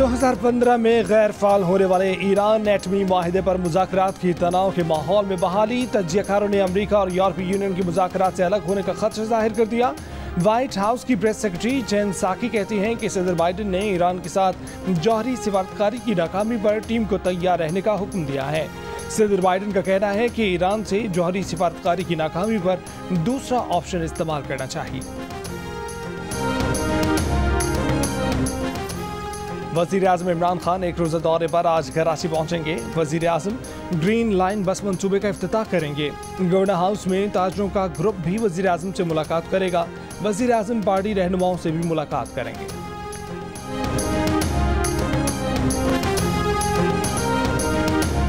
2015 में गैर फाल होने वाले ईरान एटमी माहिदे पर मुज़ाकरात की तनाव के माहौल में बहाली। तज्जियाकारों ने अमरीका और यूरोपीय यूनियन की मुज़ाकरात से अलग होने का खदशा जाहिर कर दिया। व्हाइट हाउस की प्रेस सेक्रेटरी जेन साकी कहती हैं कि सदर बाइडेन ने ईरान के साथ जौहरी सिफारतकारी की नाकामी पर टीम को तैयार रहने का हुक्म दिया है। सदर बाइडेन का कहना है कि ईरान से जौहरी सिफारतकारी की नाकामी पर दूसरा ऑप्शन इस्तेमाल करना चाहिए। वज़ीर आज़म इमरान खान एक रोज़ा दौरे पर आज कराची पहुंचेंगे। वज़ीर आज़म ग्रीन लाइन बस मंसूबे का इफ्तिताह करेंगे। गवर्नर हाउस में ताजरों का ग्रुप भी वज़ीर आज़म से मुलाकात करेगा। वज़ीर आज़म पार्टी रहनुमाओं से भी मुलाकात करेंगे।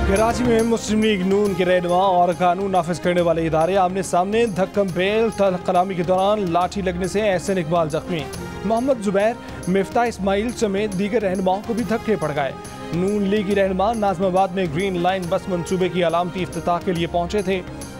कराची में मुस्लिम लीग नून के रहनुमा और कानून नाफिज करने वाले इदारे आमने सामने। धक्कम पेल कलामी के दौरान लाठी लगने से एहसन इकबाल जख्मी। मोहम्मद जुबैर, मिफ्ता इस्माइल समेत दीगर रहनुमाओं को भी धक्के पड़ गए। नून लीग की रहनुमा नाज़िमाबाद में ग्रीन लाइन बस मंसूबे की अलामती इफ्तिताह के लिए पहुंचे थे।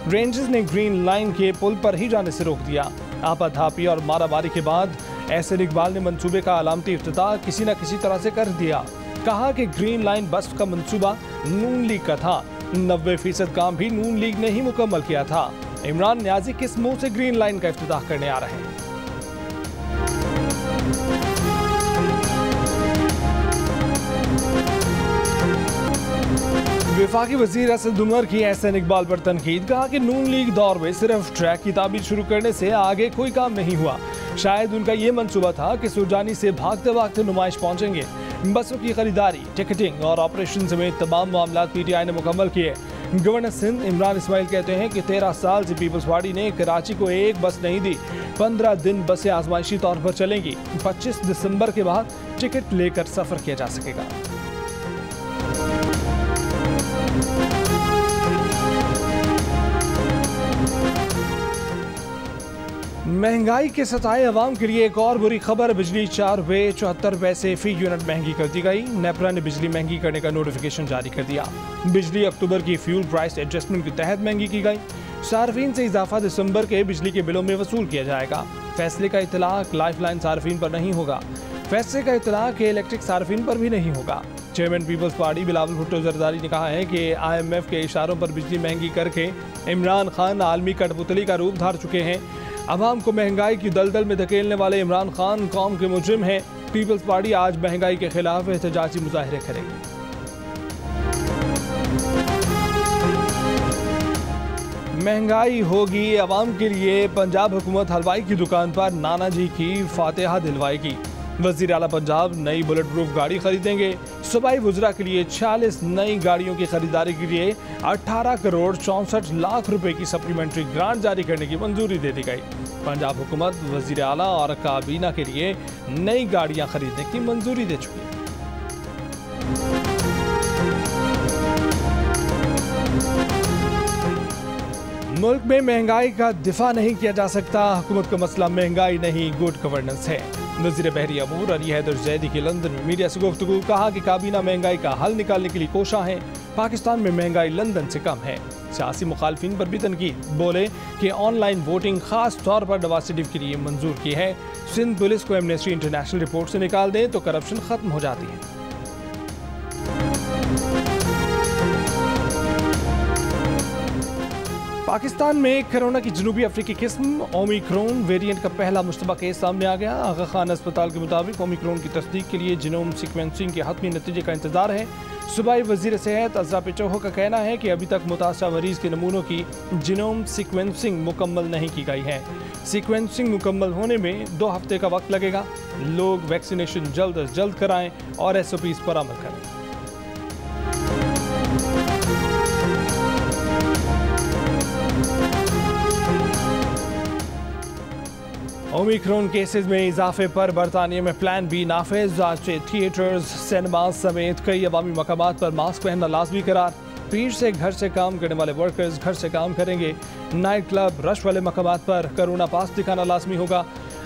रेंजर्स ने ग्रीन लाइन के पुल पर ही जाने से रोक दिया। आपाधापी और मारामारी के बाद एहसन इकबाल ने मंसूबे का अलामती इफ्तिताह किसी न किसी तरह से कर दिया। कहा कि ग्रीन लाइन बस का मंसूबा नून लीग का था। 90% काम भी नून लीग ने ही मुकम्मल किया था। इमरान न्याजी किस मुंह से ग्रीन लाइन का इफ्तिताह करने आ रहे हैं? वफाकी वज़ीर असद उमर की एहसन इकबाल पर तनकीद। कहा कि नून लीग दौर में सिर्फ ट्रैक की तामीर शुरू करने से आगे कोई काम नहीं हुआ। शायद उनका ये मंसूबा था कि सुरजानी से भागते भागते नुमाइश पहुंचेंगे। बसों की खरीदारी, टिकटिंग और ऑपरेशन समेत तमाम मामला PTI ने मुकम्मल किए। गवर्नर सिंध इमरान इस्माइल कहते हैं कि 13 साल से पीपल्स पार्टी ने कराची को एक बस नहीं दी। 15 दिन बसें आजमाइशी तौर पर चलेंगी। 25 दिसंबर के बाद टिकट लेकर सफर किया जा सकेगा। महंगाई के सताए अवाम के लिए एक और बुरी खबर। बिजली 4 रुपये 74 पैसे फी यूनिट महंगी कर दी गई। नेपरा ने बिजली महंगी करने का नोटिफिकेशन जारी कर दिया। बिजली अक्टूबर की फ्यूल प्राइस एडजस्टमेंट के तहत महंगी की गई। सार्फिन से इजाफा दिसंबर के बिजली के बिलों में वसूल किया जाएगा। फैसले का इतलाक लाइफलाइन सार्फिन पर नहीं होगा। फैसले का इतलाक इलेक्ट्रिक सार्फिन पर भी नहीं होगा। Chairman Peoples Party Bilawal Bhutto Zardari ने कहा है कि IMF के इशारों पर बिजली महंगी करके इमरान खान आलमी कठपुतली का रूप धार चुके हैं। अवाम को महंगाई की दलदल में धकेलने वाले इमरान खान कौम के मुजरिम हैं। पीपल्स पार्टी आज महंगाई के खिलाफ एहतजाजी मुजाहिरे करेगी। महंगाई होगी अवाम के लिए। पंजाब हुकूमत हलवाई की दुकान पर नाना जी की फातिहा दिलवाएगी। वज़ीर आला पंजाब नई बुलेट प्रूफ गाड़ी खरीदेंगे। सूबाई वुज़रा के लिए 46 नई गाड़ियों की खरीदारी के लिए 18 करोड़ 64 लाख रुपए की सप्लीमेंट्री ग्रांट जारी करने की मंजूरी दे दी गई। पंजाब हुकूमत वज़ीर आला और काबीना के लिए नई गाड़ियां खरीदने की मंजूरी दे चुकी है। मुल्क में महंगाई का दिफा नहीं किया जा सकता। हुकूमत का मसला महंगाई नहीं, गुड गवर्नेंस है। वज़ीर बहरी अमूर अली हैदर जैदी की लंदन में मीडिया से गुफ्तगू। कहा कि काबीना महंगाई का हल निकालने के लिए कोशा है। पाकिस्तान में महंगाई लंदन से कम है। सियासी मुखालफिन पर भी तनकीद। बोले कि ऑनलाइन वोटिंग खास तौर पर नवाज शरीफ के लिए मंजूर की है। सिंध पुलिस को एमनेस्टी इंटरनेशनल रिपोर्ट से निकाल दें तो करप्शन खत्म हो जाती है। पाकिस्तान में कोरोना की जनूबी अफ्रीकी किस्म ओमिक्रॉन वेरिएंट का पहला मुश्तबा केस सामने आ गया। आगा खान अस्पताल के मुताबिक ओमिक्रॉन की तस्दीक के लिए जीनोम सीक्वेंसिंग के हतमी नतीजे का इंतजार है। सूबाई वज़ीर सेहत अज़रा पिचोहो का कहना है कि अभी तक मुतासरा मरीज के नमूनों की जीनोम सीक्वेंसिंग मुकम्मल नहीं की गई है। सीक्वेंसिंग मुकम्मल होने में 2 हफ्ते का वक्त लगेगा। लोग वैक्सीनेशन जल्द अज जल्द कराएं और SOPs पर अमल करें। ओमिक्रॉन केसेस में इजाफे पर बरतानिया में प्लान बी नाफिज। आज से थिएटर्स, सिनेमा समेत कई अवामी मकामात पर मास्क पहनना लाजमी करार। पीर से घर से काम करने वाले वर्कर्स घर से काम करेंगे। नाइट क्लब, रश वाले मकामात पर कोरोना पास दिखाना लाजमी होगा।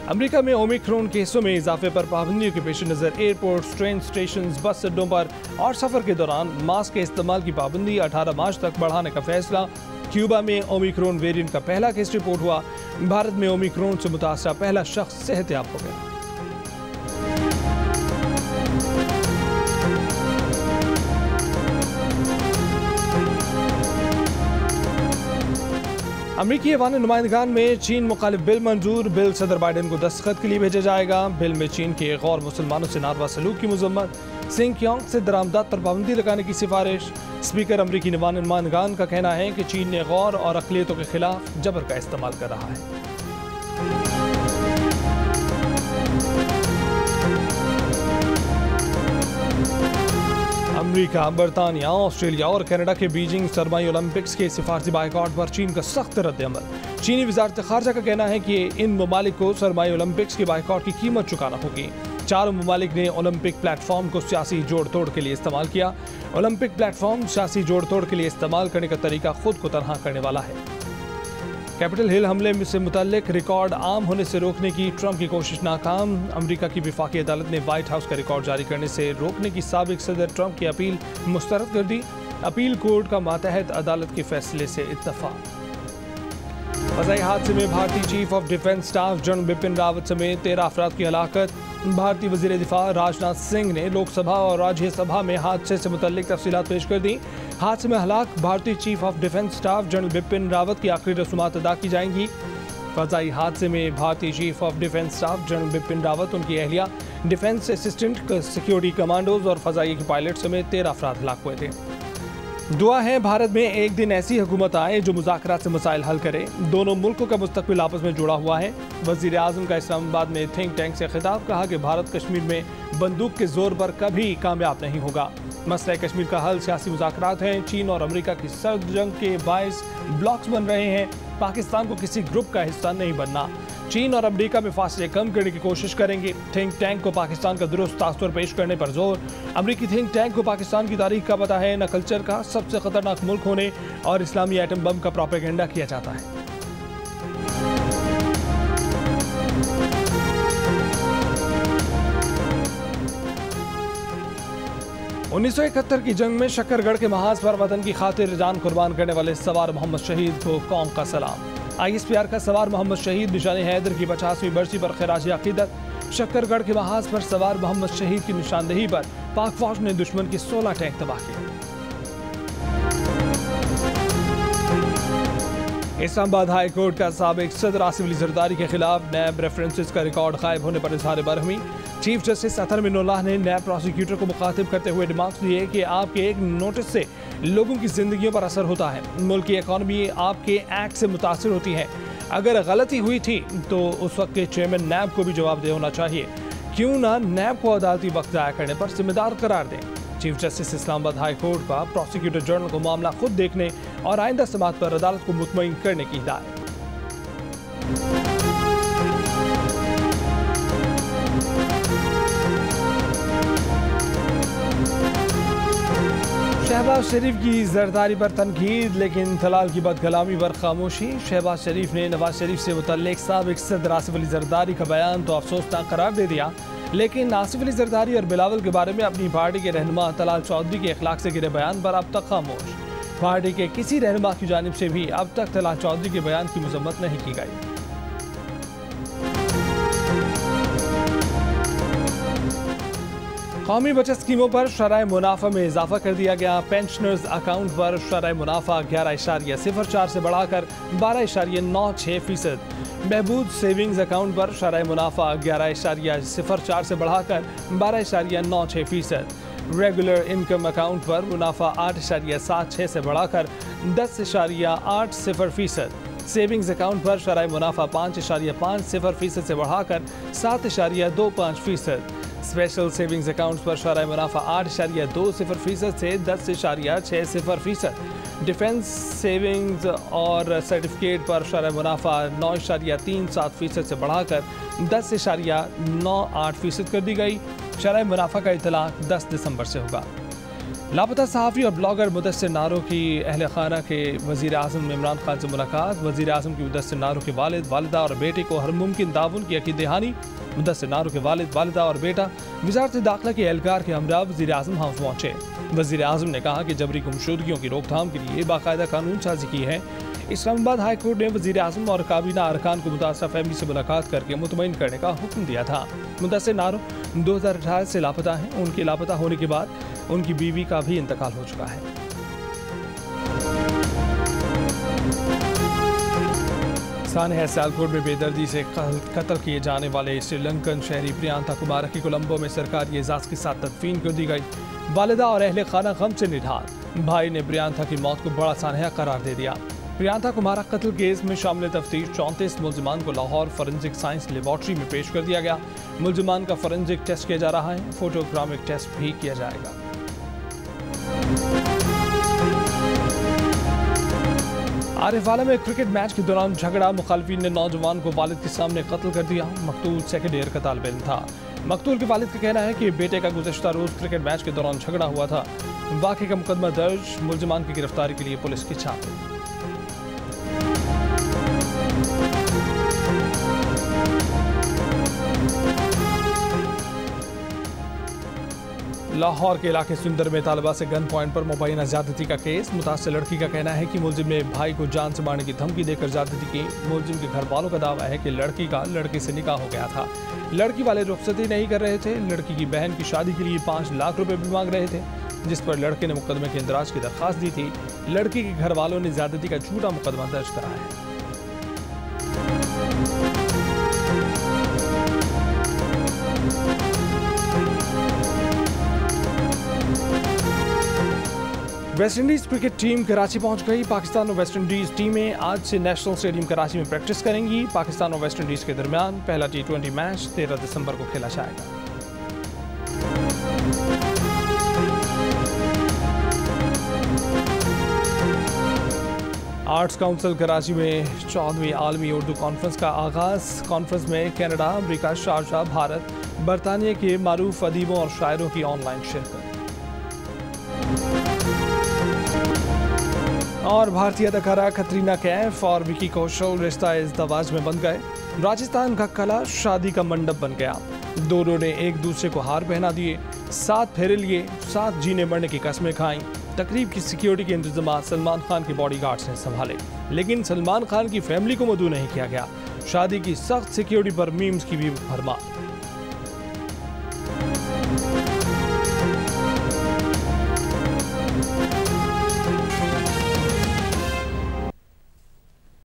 अमेरिका में ओमिक्रॉन केसों में इजाफे पर पाबंदियों के पेश नज़र एयरपोर्ट्स, ट्रेन स्टेशन, बस अड्डों पर और सफ़र के दौरान मास्क के इस्तेमाल की पाबंदी 18 मार्च तक बढ़ाने का फैसला। क्यूबा में ओमिक्रॉन वेरिएंट का पहला केस रिपोर्ट हुआ। भारत में ओमिक्रॉन से मुतासरा पहला शख्स सेहतयाब हो गया। अमरीकी ऐवान नुमाइंदगान में चीन मुखालिफ बिल मंजूर। बिल सदर बाइडेन को दस्तखत के लिए भेजा जाएगा। बिल में चीन के गैर मुसलमानों से नारवा सलूक की मजम्मत, सिंकियांग से दरामदात पर पाबंदी लगाने की सिफारिश। स्पीकर अमरीकी ऐवान नुमाइंदगान का कहना है कि चीन ने गौर और अक़लियतों के खिलाफ जबर का इस्तेमाल कर रहा है। अमेरिका, बरतानिया, ऑस्ट्रेलिया और कनाडा के बीजिंग सरमाई ओलंपिक्स के सिफारती बाइकआउट पर चीन का सख्त रद्द-ए-अमल। चीनी वजारत खारजा का कहना है कि इन ममालिक को सरमाई ओलंपिक्स के बाइकआउट की कीमत चुकाना होगी। चारों ममालिक ने ओलंपिक प्लेटफॉर्म को सियासी जोड़ तोड़ के लिए इस्तेमाल किया। ओलंपिक प्लेटफॉर्म सियासी जोड़ तोड़ के लिए इस्तेमाल करने का तरीका खुद को तनहा करने वाला है। कैपिटल हिल हमले से मुतल्लिक रिकॉर्ड आम होने से रोकने की ट्रंप की कोशिश नाकाम। अमेरिका की वफाकी अदालत ने व्हाइट हाउस का रिकॉर्ड जारी करने से रोकने की साबिक सदर ट्रंप की अपील मुस्तरद कर दी। अपील कोर्ट का मातहत अदालत के फैसले से इत्तफाक। फ़ज़ाई हादसे में भारतीय chief of defence staff general Bipin Rawat समेत 13 अफराद की हलाकत। भारतीय वज़ीर दिफा राजनाथ सिंह ने लोकसभा और राज्यसभा में हादसे से मुतल्लिक तफसीलात पेश कर दी। हादसे में हलाक भारतीय chief of defence staff general Bipin Rawat की आखिरी रसूमात अदा की जाएंगी। फ़ज़ाई हादसे में भारतीय chief of defence staff general Bipin Rawat, उनकी अहलिया, डिफेंस असिस्टेंट, सिक्योरिटी कमांडोज और फ़ज़ाई के पायलट समेत 13 अफराद हलाक हुए थे। दुआ है भारत में एक दिन ऐसी हुकूमत आए जो मुज़ाकरात से मसाइल हल करे। दोनों मुल्कों का मुस्तकबिल आपस में जुड़ा हुआ है। वज़ीर आज़म का इस्लामाबाद में थिंक टैंक से खिताब, कहा कि भारत कश्मीर में बंदूक के जोर पर कभी कामयाब नहीं होगा। मसला कश्मीर का हल सियासी मुज़ाकरात हैं। चीन और अमेरिका की सर्द जंग के बायस ब्लॉक्स बन रहे हैं। पाकिस्तान को किसी ग्रुप का हिस्सा नहीं बनना। चीन और अमेरिका में फासले कम करने की कोशिश करेंगे। थिंक टैंक को पाकिस्तान का दुरुस्त तासुर पेश करने पर जोर। अमेरिकी थिंक टैंक को पाकिस्तान की तारीख का पता है, न कल्चर का। सबसे खतरनाक मुल्क होने और इस्लामी एटम बम का प्रोपेगेंडा किया जाता है। 1971 की जंग में शक्करगढ़ के महाज पर वतन की खातिर जान कुर्बान करने वाले सवार मोहम्मद शहीद को कौम का सलाम। ISPR का सवार मोहम्मद शहीद निशान हैदर की 50वीं बरसी पर खिराज अकीदत। शक्करगढ़ के महाज पर सवार मोहम्मद शहीद की निशानदेही पर पाक फौज ने दुश्मन के 16 टैंक तबाह किए। इस्लामाबाद हाई कोर्ट का साबिक सदर आसिफ अली जरदारी के खिलाफ नैब रेफरेंसेस का रिकॉर्ड गायब होने पर इजहार बरहमी। चीफ जस्टिस अतर मिनुल्लाह ने नैब प्रोसिक्यूटर को मुखातिब करते हुए रिमार्क्स दिए कि आपके एक नोटिस से लोगों की जिंदगियों पर असर होता है। मुल्क की इकॉनमी आपके एक्ट से मुतासिर होती है। अगर गलती हुई थी तो उस वक्त के चेयरमैन नैब को भी जवाबदेह होना चाहिए। क्यों ना नैब को अदालती वक्त ज़ाया करने पर जिम्मेदार करार दें। Chief justice Islamabad high court का प्रोसिक्यूटर जनरल को मामला खुद देखने और आइंदा समाअत पर अदालत को मुतमईन करने की हिदायत। शहबाज शरीफ की जरदारी पर तनकीद, लेकिन तलाल की बदकलामी पर खामोशी। शहबाज शरीफ ने नवाज शरीफ से मुतल्लिक साबिक सदर आसिफ अली जरदारी का बयान तो अफसोसनाक करार दे दिया, लेकिन आसिफ अली जरदारी और बिलावल के बारे में अपनी पार्टी के रहनुमा तलाल चौधरी के अखलाक से गिरे बयान पर अब तक खामोश। पार्टी के किसी रहनुमा की जानिब से भी अब तक तलाल चौधरी के बयान की मजम्मत नहीं की गई। कौमी बचत स्कीमों पर शरह मुनाफा में इजाफा कर दिया गया। पेंशनर्स अकाउंट पर शरह मुनाफा 11.04 से बढ़ाकर 12.96%। महबूद सेविंग्स अकाउंट पर शरह मुनाफा 11.04 से बढ़ाकर 12.96%। रेगुलर इनकम अकाउंट पर मुनाफा 8.76 से बढ़ाकर 10.80%। सेविंग्स अकाउंट पर शरह मुनाफा 5.50% से बढ़ाकर 7.25%। स्पेशल सेविंग्स अकाउंट्स पर शरह मुनाफा 8.20% से 10.60%। डिफेंस सेविंग्स और सर्टिफिकेट पर शरह मुनाफा 9.37% से बढ़ाकर 10.98% कर दी गई। शरह मुनाफा का इतलाक 10 दिसंबर से होगा। लापता सहाफ़ी और ब्लॉगर मुदस्सिर नारो की अहल खाना के वज़ीर आज़म इमरान खान से मुलाकात। वज़ीर आज़म की मुदस्सिर नारो के वालिद, वालिदा और बेटे को हर मुमकिन ताउन की अकीद दहानी। मुदस्सिर नारो के वालिद, वालिदा और बेटा वज़ारत दाखिला के एहलकार के हमरा वज़ीर आज़म हाउस पहुँचे। वज़ीर आज़म ने कहा कि जबरी गुमशुदगियों की रोकथाम के लिए बाकायदा कानून साजी की है। इस्लामाबाद हाई कोर्ट ने वज़ीर आज़म और काबीना अरकान को मुतासरा फैमिली से मुलाकात करके मुतमईन करने का हुक्म दिया था। मुदस्सिर नारो 2018 से लापता हैं। उनके लापता होने के बाद उनकी बीवी का भी इंतकाल हो चुका है। सानहा सियालकोट में बेदर्दी से कत्ल किए जाने वाले श्रीलंकन शहरी प्रियांका कुमारा की कोलंबो में सरकारी एजाज़ के साथ तदफीन कर दी गई। वालिदा और अहले खाना गम से निढाल। भाई ने प्रियांका की मौत को बड़ा सानहा करार दे दिया। प्रियांका कुमारा कत्ल केस में शामिल तफ्तीश 34 मुल्जिमान को लाहौर फॉरेंसिक साइंस लेबॉर्ट्री में पेश कर दिया गया। मुल्जिमान का फॉरेंसिक टेस्ट किया जा रहा है, फोटोग्रामिक टेस्ट भी किया जाएगा। आरिफवाला में क्रिकेट मैच के दौरान झगड़ा, मुखालफिन ने नौजवान को वालिद के सामने कत्ल कर दिया। मकतूल सेकेंड ईयर का तालिब इल्म था। मकतूल के वालिद का कहना है कि बेटे का गुज़श्ता रोज क्रिकेट मैच के दौरान झगड़ा हुआ था। वाक़े का मुकदमा दर्ज, मुल्जिमान की गिरफ्तारी के लिए पुलिस की छाप। लाहौर के इलाके सुंदर में तालिबा से गन पॉइंट पर मुबैना ज्यादती का केस। मुतासिर लड़की का कहना है कि मुलजिम ने भाई को जान से मारने की धमकी देकर ज्यादती की। मुलजिम के घर वालों का दावा है कि लड़की का लड़के से निकाह हो गया था। लड़की वाले रुखसती नहीं कर रहे थे। लड़की की बहन की शादी के लिए 5 लाख रुपए भी मांग रहे थे, जिस पर लड़के ने मुकदमे के इंदराज की दरख्वास्त दी थी। लड़की के घर वालों ने ज्यादती का झूठा मुकदमा दर्ज कराया है। वेस्टइंडीज क्रिकेट टीम कराची पहुंच गई। पाकिस्तान और वेस्टइंडीज टीमें आज से नेशनल स्टेडियम कराची में प्रैक्टिस करेंगी। पाकिस्तान और वेस्टइंडीज के दरमियान पहला T20 मैच 13 दिसंबर को खेला जाएगा। आर्ट्स काउंसिल कराची में 14वीं आलमी उर्दू कॉन्फ्रेंस का आगाज। कॉन्फ्रेंस में कनाडा, अमेरिका, शारजाह, भारत, बरतानिया के मारूफ अदीबों और शायरों की ऑनलाइन शिरकत। और भारतीय अदाकारा कतरीना कैफ और विकी कौशल रिश्ता इज़्दवाज में बन गए। राजस्थान का कला शादी का मंडप बन गया। दोनों ने एक दूसरे को हार पहना दिए, साथ फेरे लिए, साथ जीने मरने की कस्में खाईं। तकरीब की सिक्योरिटी के इंतजाम सलमान खान के बॉडीगार्ड्स ने संभाले, लेकिन सलमान खान की फैमिली को मदऊ नहीं किया गया। शादी की सख्त सिक्योरिटी पर मीम्स की भी भरमार।